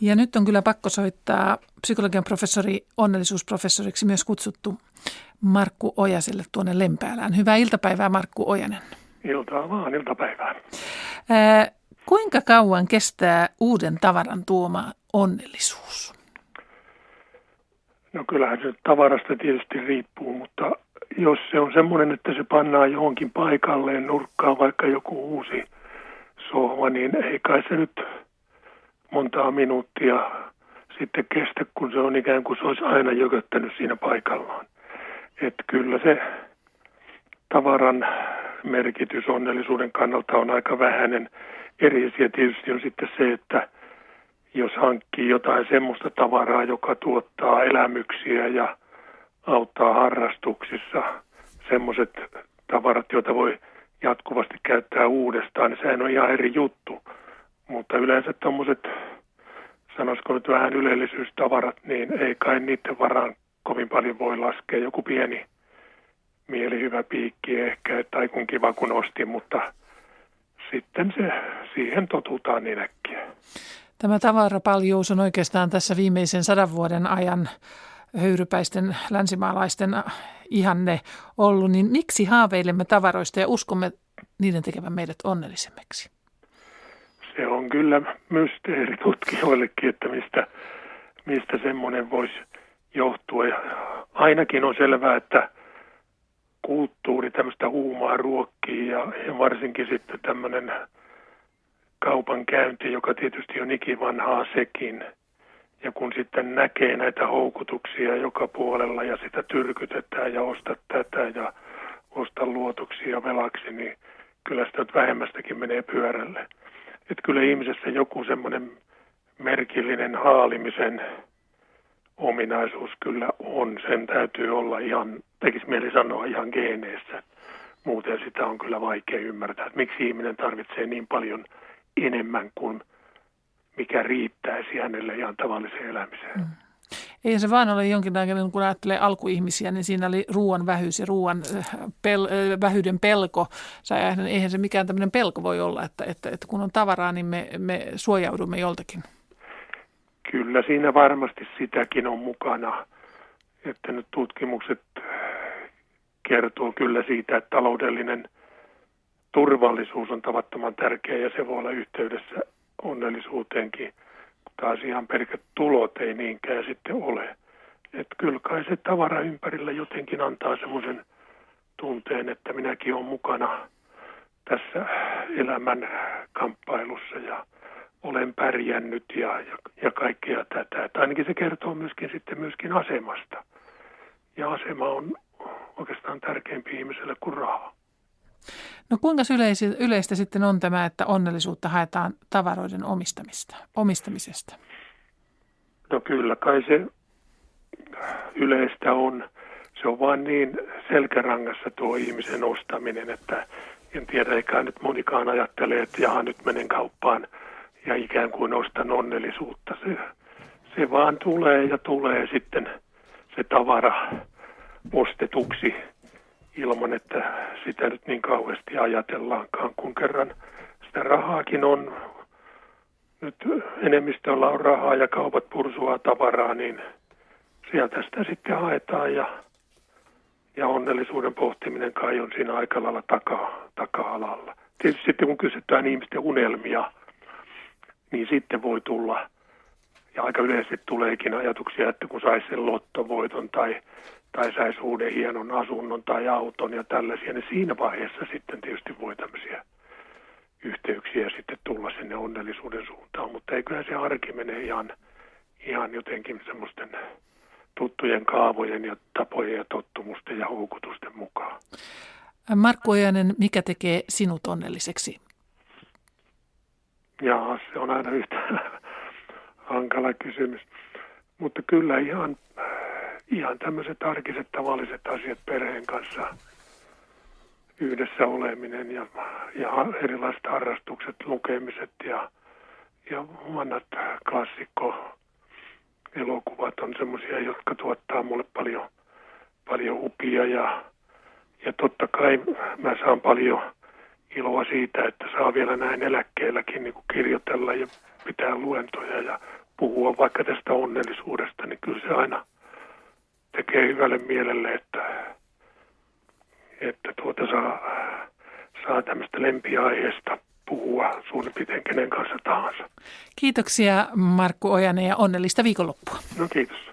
Ja nyt on kyllä pakko soittaa psykologian professori, onnellisuusprofessoriksi myös kutsuttu Markku Ojaselle tuonne Lempäälään. Hyvää iltapäivää, Markku Ojanen. Iltaa vaan, iltapäivää. Kuinka kauan kestää uuden tavaran tuoma onnellisuus? No kyllähän se tavarasta tietysti riippuu, mutta jos se on semmoinen, että se pannaan johonkin paikalleen nurkkaan, vaikka joku uusi sohva, niin ei kai se nyt montaa minuuttia sitten kestä, kun se on ikään kuin se olisi aina jököttänyt siinä paikallaan. Että kyllä se tavaran merkitys onnellisuuden kannalta on aika vähäinen. Eri asia tietysti on sitten se, että jos hankkii jotain semmoista tavaraa, joka tuottaa elämyksiä ja auttaa harrastuksissa, semmoiset tavarat, joita voi jatkuvasti käyttää uudestaan, niin sehän on ihan eri juttu. Mutta yleensä tommoset, sanoisiko nyt vähän ylellisyystavarat, niin ei kai niiden varaan kovin paljon voi laskea. Joku pieni mielihyvä piikki ehkä, tai kun kiva kun ostin, mutta sitten siihen totutaan niin äkkiä. Tämä tavarapaljous on oikeastaan tässä viimeisen 100 vuoden ajan höyrypäisten länsimaalaisten ihanne ollut, niin miksi haaveilemme tavaroista ja uskomme niiden tekevän meidät onnellisemmiksi? Se on kyllä mysteeri tutkijoillekin, että mistä semmoinen voisi johtua. Ja ainakin on selvää, että kulttuuri tämmöistä huumaa ruokkii ja varsinkin sitten tämmöinen kaupankäynti, joka tietysti on ikivanhaa sekin. Ja kun sitten näkee näitä houkutuksia joka puolella ja sitä tyrkytetään ja osta tätä ja osta luotoksia velaksi, niin kyllä sitä vähemmästäkin menee pyörälle. Että kyllä ihmisessä joku semmoinen merkillinen haalimisen ominaisuus kyllä on. Sen täytyy olla ihan, tekisi mieli sanoa ihan geeneissä. Muuten sitä on kyllä vaikea ymmärtää, että miksi ihminen tarvitsee niin paljon enemmän kuin mikä riittäisi hänelle ihan tavalliseen elämiseen. Ei se vaan ole jonkinlainen, kun ajattelee alkuihmisiä, niin siinä oli ruoan vähyys ja ruoan vähyyden pelko. Eihän se mikään tämmöinen pelko voi olla, että kun on tavaraa, niin me suojaudumme joltakin. Kyllä siinä varmasti sitäkin on mukana, että nyt tutkimukset kertoo kyllä siitä, että taloudellinen turvallisuus on tavattoman tärkeä ja se voi olla yhteydessä onnellisuuteenkin, kun taas ihan pelkät tulot ei niinkään sitten ole. Että kyllä kai se tavara ympärillä jotenkin antaa semmoisen tunteen, että minäkin olen mukana tässä elämän kamppailussa ja olen pärjännyt ja kaikkea tätä. Että ainakin se kertoo myöskin asemasta. Ja asema on oikeastaan tärkeämpi ihmiselle kuin raha. No kuinka yleistä sitten on tämä, että onnellisuutta haetaan tavaroiden omistamisesta? No kyllä kai se yleistä on. Se on vaan niin selkärangassa tuo ihmisen ostaminen, että en tiedä, eikä nyt monikaan ajattele, että jaha nyt menen kauppaan ja ikään kuin ostan onnellisuutta. Se vaan tulee sitten se tavara ostetuksi ilman, että sitä nyt niin kauheasti ajatellaankaan, kun kerran sitä rahaakin on. Nyt enemmistöllä on rahaa ja kaupat pursuaa tavaraa, niin sieltä sitä sitten haetaan ja onnellisuuden pohtiminen kai on siinä aika lailla taka-alalla. Tietysti sitten kun kysytään ihmisten unelmia, niin sitten voi tulla, ja aika yleisesti tuleekin ajatuksia, että kun saisi sen lottovoiton tai saisi uuden hienon asunnon tai auton ja tällaisia, niin siinä vaiheessa sitten tietysti voi tämmöisiä yhteyksiä sitten tulla sinne onnellisuuden suuntaan, mutta eiköhän se arki mene ihan jotenkin semmoisten tuttujen kaavojen ja tapojen ja tottumusten ja houkutusten mukaan. Markku Ojanen, mikä tekee sinut onnelliseksi? Jaa, se on aina yhtä hankala kysymys, mutta kyllä ihan tämmöiset arkiset tavalliset asiat perheen kanssa, yhdessä oleminen ja erilaiset harrastukset, lukemiset ja vanhat klassikko-elokuvat on semmoisia, jotka tuottaa mulle paljon upia ja totta kai mä saan paljon iloa siitä, että saa vielä näin eläkkeelläkin niin kuin kirjoitella ja pitää luentoja ja puhua vaikka tästä onnellisuudesta, niin kyllä se aina tekee hyvälle mielelle, että saa tämmöistä lempiaiheesta puhua suurin piirtein kenen kanssa tahansa. Kiitoksia Markku Ojanen ja onnellista viikonloppua. No kiitos.